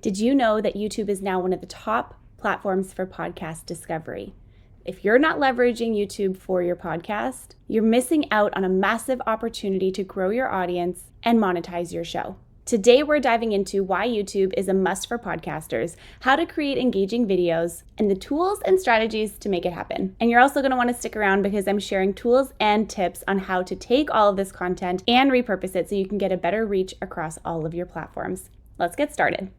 Did you know that YouTube is now one of the top platforms for podcast discovery? If you're not leveraging YouTube for your podcast, you're missing out on a massive opportunity to grow your audience and monetize your show. Today, we're diving into why YouTube is a must for podcasters, how to create engaging videos, and the tools and strategies to make it happen. And you're also going to want to stick around because I'm sharing tools and tips on how to take all of this content and repurpose it so you can get a better reach across all of your platforms. Let's get started.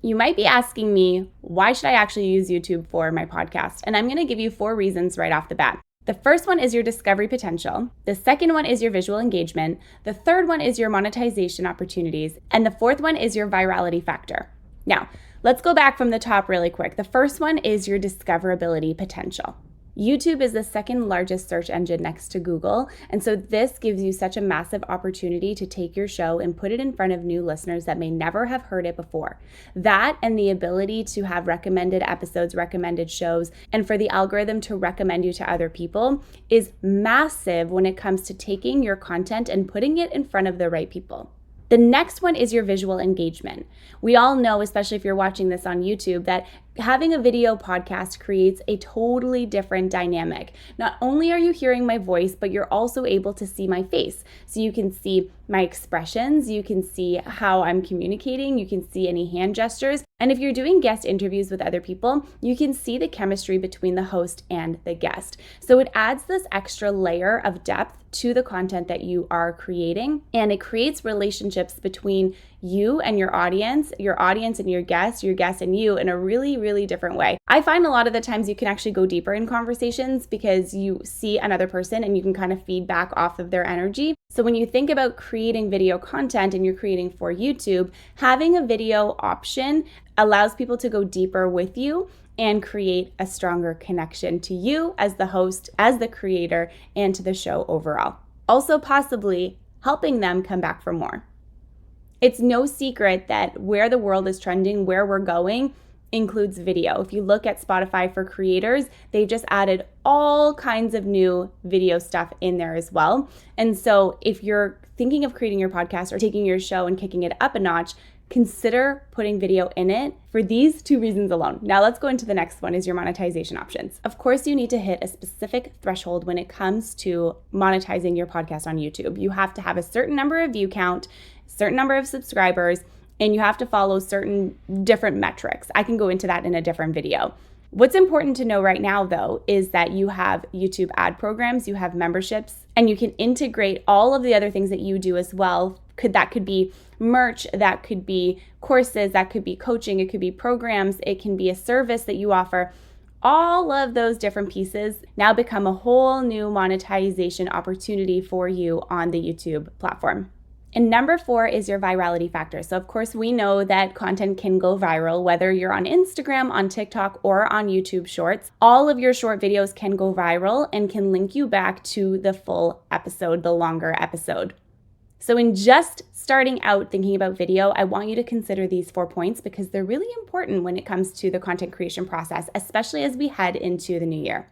You might be asking me, why should I actually use YouTube for my podcast? And I'm going to give you 4 reasons right off the bat. The first one is your discovery potential. The second one is your visual engagement. The third one is your monetization opportunities. And the fourth one is your virality factor. Now, let's go back from the top really quick. The first one is your discoverability potential. YouTube is the second largest search engine next to Google, and so this gives you such a massive opportunity to take your show and put it in front of new listeners that may never have heard it before. That and the ability to have recommended episodes, recommended shows, and for the algorithm to recommend you to other people is massive when it comes to taking your content and putting it in front of the right people. The next one is your visual engagement. We all know, especially if you're watching this on YouTube, that having a video podcast creates a totally different dynamic. Not only are you hearing my voice, but you're also able to see my face. So you can see my expressions, you can see how I'm communicating, you can see any hand gestures. And if you're doing guest interviews with other people, you can see the chemistry between the host and the guest. So it adds this extra layer of depth to the content that you are creating, and it creates relationships between you and your audience and your guests and you in a really, really different way. I find a lot of the times you can actually go deeper in conversations because you see another person and you can kind of feed back off of their energy. So when you think about creating video content and you're creating for YouTube, having a video option allows people to go deeper with you and create a stronger connection to you as the host, as the creator, and to the show overall. Also possibly helping them come back for more. It's no secret that where the world is trending, where we're going, includes video. If you look at Spotify for creators, they've just added all kinds of new video stuff in there as well. And so if you're thinking of creating your podcast or taking your show and kicking it up a notch, consider putting video in it for these 2 reasons alone. Now let's go into the next one, is your monetization options. Of course, you need to hit a specific threshold when it comes to monetizing your podcast on YouTube. You have to have a certain number of view count, certain number of subscribers, and you have to follow certain different metrics. I can go into that in a different video. What's important to know right now, though, is that you have YouTube ad programs, you have memberships, and you can integrate all of the other things that you do as well. That could be merch, that could be courses, that could be coaching, it could be programs, it can be a service that you offer. All of those different pieces now become a whole new monetization opportunity for you on the YouTube platform. And number 4 is your virality factor. So of course, we know that content can go viral, whether you're on Instagram, on TikTok, or on YouTube Shorts. All of your short videos can go viral and can link you back to the full episode, the longer episode. So in just starting out thinking about video, I want you to consider these 4 points because they're really important when it comes to the content creation process, especially as we head into the new year.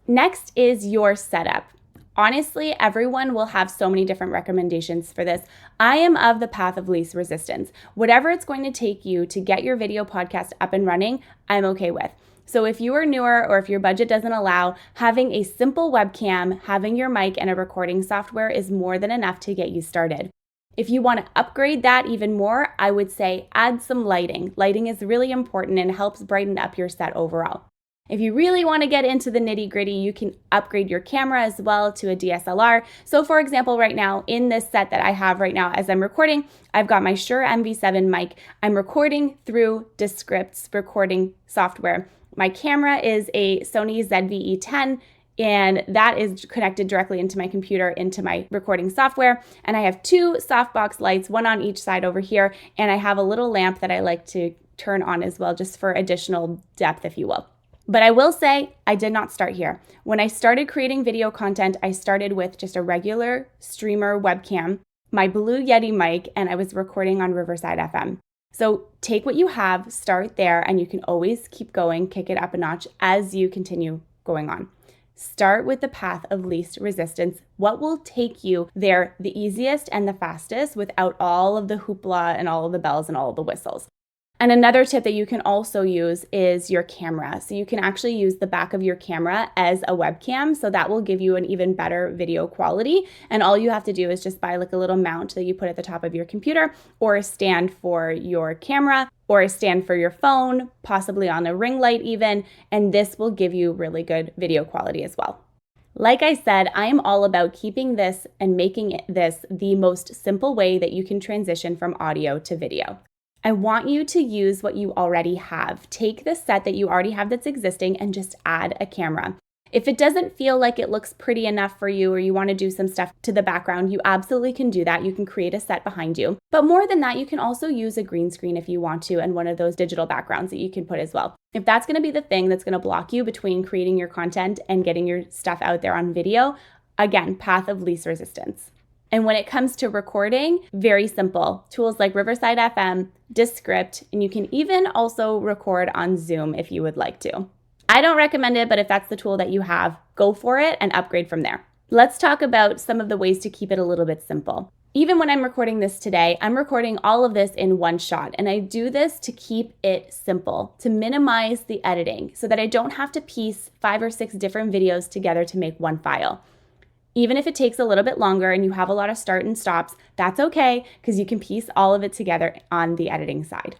Next is your setup. Honestly, everyone will have so many different recommendations for this. I am of the path of least resistance. Whatever it's going to take you to get your video podcast up and running, I'm okay with. So if you are newer or if your budget doesn't allow, having a simple webcam, having your mic and a recording software is more than enough to get you started. If you want to upgrade that even more, I would say add some lighting. Lighting is really important and helps brighten up your set overall. If you really want to get into the nitty-gritty, you can upgrade your camera as well to a DSLR. So for example, right now in this set that I have right now as I'm recording, I've got my Shure MV7 mic. I'm recording through Descript's recording software. My camera is a Sony ZV-E10, and that is connected directly into my computer, into my recording software. And I have 2 softbox lights, one on each side over here, and I have a little lamp that I like to turn on as well, just for additional depth, if you will. But I will say I did not start here. When I started creating video content, I started with just a regular streamer webcam, my Blue Yeti mic, and I was recording on Riverside FM. So take what you have, start there, and you can always keep going, kick it up a notch as you continue going on. Start with the path of least resistance. What will take you there the easiest and the fastest without all of the hoopla and all of the bells and all of the whistles? And another tip that you can also use is your camera. So you can actually use the back of your camera as a webcam. So that will give you an even better video quality. And all you have to do is just buy like a little mount that you put at the top of your computer, or a stand for your camera, or a stand for your phone, possibly on a ring light even. And this will give you really good video quality as well. Like I said, I am all about keeping this and making this the most simple way that you can transition from audio to video. I want you to use what you already have. Take the set that you already have that's existing and just add a camera. If it doesn't feel like it looks pretty enough for you, or you want to do some stuff to the background, you absolutely can do that. You can create a set behind you. But more than that, you can also use a green screen if you want to, and one of those digital backgrounds that you can put as well. If that's going to be the thing that's going to block you between creating your content and getting your stuff out there on video, again, path of least resistance. And when it comes to recording, very simple. Tools like Riverside FM, Descript, and you can even also record on Zoom if you would like to. I don't recommend it, but if that's the tool that you have, go for it and upgrade from there. Let's talk about some of the ways to keep it a little bit simple. Even when I'm recording this today, I'm recording all of this in one shot, and I do this to keep it simple, to minimize the editing so that I don't have to piece 5 or 6 different videos together to make one file. Even if it takes a little bit longer and you have a lot of start and stops, that's okay, because you can piece all of it together on the editing side.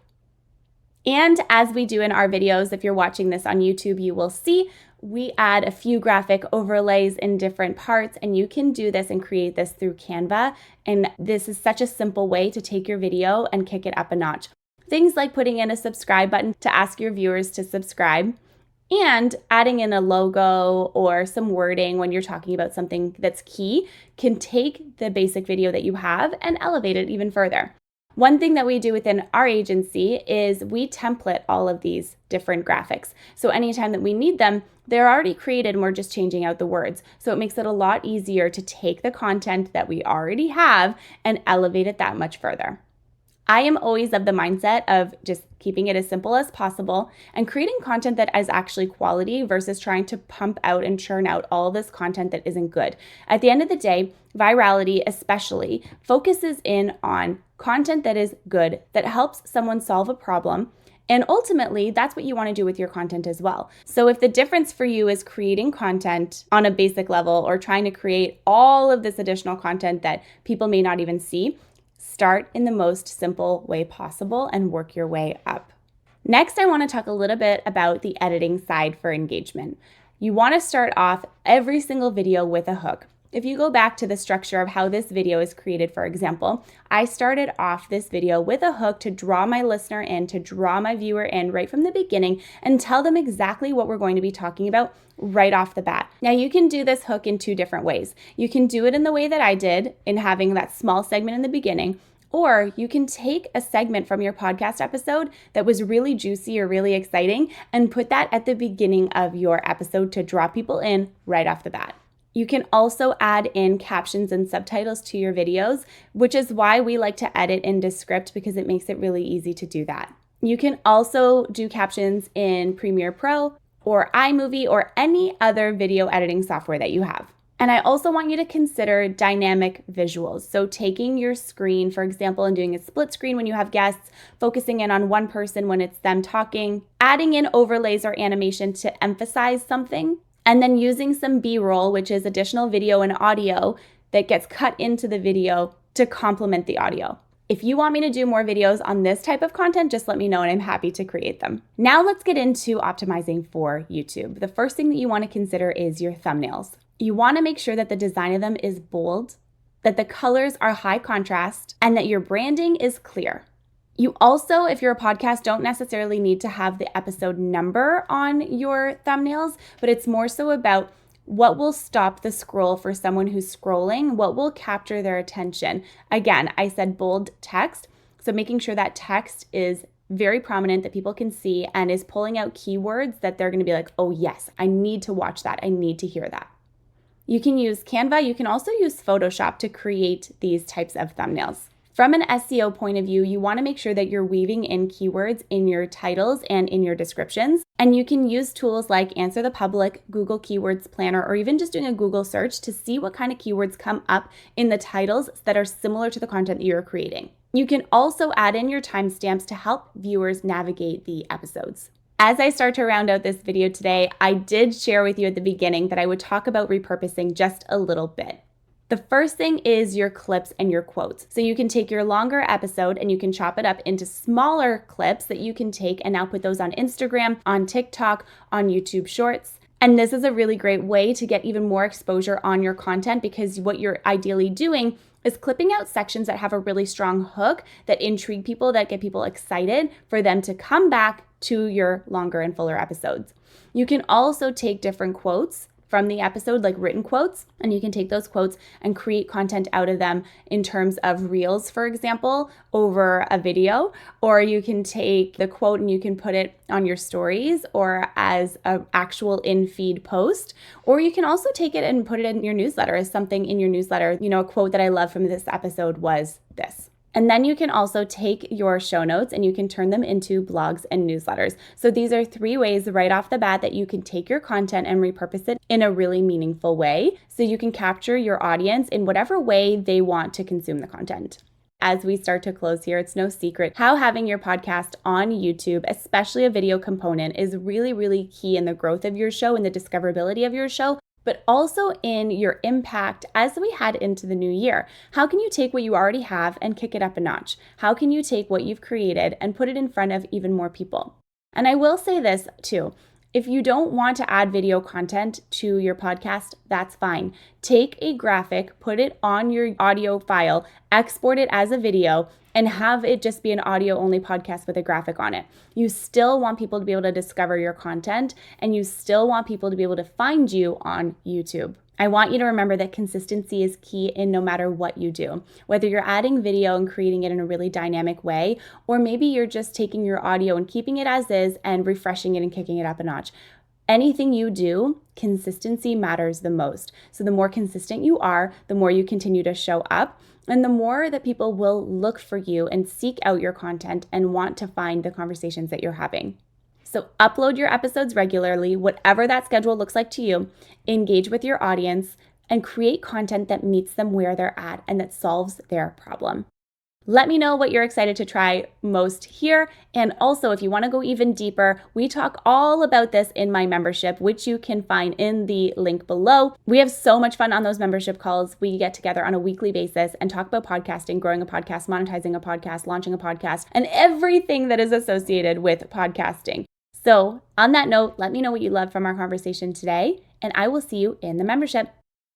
And as we do in our videos, if you're watching this on YouTube, you will see we add a few graphic overlays in different parts, and you can do this and create this through Canva. And this is such a simple way to take your video and kick it up a notch. Things like putting in a subscribe button to ask your viewers to subscribe, and adding in a logo or some wording when you're talking about something that's key can take the basic video that you have and elevate it even further. One thing that we do within our agency is we template all of these different graphics. So anytime that we need them, they're already created and we're just changing out the words. So it makes it a lot easier to take the content that we already have and elevate it that much further. I am always of the mindset of just keeping it as simple as possible and creating content that is actually quality versus trying to pump out and churn out all this content that isn't good. At the end of the day, virality especially focuses in on content that is good, that helps someone solve a problem. And ultimately, that's what you want to do with your content as well. So if the difference for you is creating content on a basic level or trying to create all of this additional content that people may not even see, start in the most simple way possible and work your way up. Next, I want to talk a little bit about the editing side for engagement. You want to start off every single video with a hook. If you go back to the structure of how this video is created, for example, I started off this video with a hook to draw my listener in, to draw my viewer in right from the beginning and tell them exactly what we're going to be talking about right off the bat. Now, you can do this hook in 2 different ways. You can do it in the way that I did, in having that small segment in the beginning, or you can take a segment from your podcast episode that was really juicy or really exciting and put that at the beginning of your episode to draw people in right off the bat. You can also add in captions and subtitles to your videos, which is why we like to edit in Descript, because it makes it really easy to do that. You can also do captions in Premiere Pro or iMovie or any other video editing software that you have. And I also want you to consider dynamic visuals. So taking your screen, for example, and doing a split screen when you have guests, focusing in on one person when it's them talking, adding in overlays or animation to emphasize something, and then using some B-roll, which is additional video and audio that gets cut into the video to complement the audio. If you want me to do more videos on this type of content, just let me know and I'm happy to create them. Now let's get into optimizing for YouTube. The first thing that you want to consider is your thumbnails. You want to make sure that the design of them is bold, that the colors are high contrast, and that your branding is clear. You also, if you're a podcast, don't necessarily need to have the episode number on your thumbnails, but it's more so about what will stop the scroll for someone who's scrolling, what will capture their attention. Again, I said bold text, so making sure that text is very prominent, that people can see, and is pulling out keywords that they're going to be like, oh yes, I need to watch that, I need to hear that. You can use Canva. You can also use Photoshop to create these types of thumbnails. From an SEO point of view, you want to make sure that you're weaving in keywords in your titles and in your descriptions. And you can use tools like Answer the Public, Google Keywords Planner, or even just doing a Google search to see what kind of keywords come up in the titles that are similar to the content that you're creating. You can also add in your timestamps to help viewers navigate the episodes. As I start to round out this video today, I did share with you at the beginning that I would talk about repurposing just a little bit. The first thing is your clips and your quotes. So you can take your longer episode and you can chop it up into smaller clips that you can take and now put those on Instagram, on TikTok, on YouTube Shorts. And this is a really great way to get even more exposure on your content, because what you're ideally doing is clipping out sections that have a really strong hook that intrigue people, that get people excited for them to come back to your longer and fuller episodes. You can also take different quotes from the episode, like written quotes, and you can take those quotes and create content out of them in terms of reels, for example, over a video. Or you can take the quote and you can put it on your stories or as an actual in-feed post. Or you can also take it and put it in your newsletter as something in your newsletter. You know, a quote that I love from this episode was this. And then you can also take your show notes and you can turn them into blogs and newsletters. So these are 3 ways right off the bat that you can take your content and repurpose it in a really meaningful way, so you can capture your audience in whatever way they want to consume the content. As we start to close here, it's no secret how having your podcast on YouTube, especially a video component, is really, really key in the growth of your show and the discoverability of your show, but also in your impact as we head into the new year. How can you take what you already have and kick it up a notch? How can you take what you've created and put it in front of even more people? And I will say this too. If you don't want to add video content to your podcast, that's fine. Take a graphic, put it on your audio file, export it as a video, and have it just be an audio-only podcast with a graphic on it. You still want people to be able to discover your content, and you still want people to be able to find you on YouTube. I want you to remember that consistency is key in no matter what you do. Whether you're adding video and creating it in a really dynamic way, or maybe you're just taking your audio and keeping it as is and refreshing it and kicking it up a notch. Anything you do, consistency matters the most. So the more consistent you are, the more you continue to show up, and the more that people will look for you and seek out your content and want to find the conversations that you're having. So upload your episodes regularly, whatever that schedule looks like to you. Engage with your audience and create content that meets them where they're at and that solves their problem. Let me know what you're excited to try most here. And also, if you want to go even deeper, we talk all about this in my membership, which you can find in the link below. We have so much fun on those membership calls. We get together on a weekly basis and talk about podcasting, growing a podcast, monetizing a podcast, launching a podcast, and everything that is associated with podcasting. So on that note, let me know what you loved from our conversation today, and I will see you in the membership.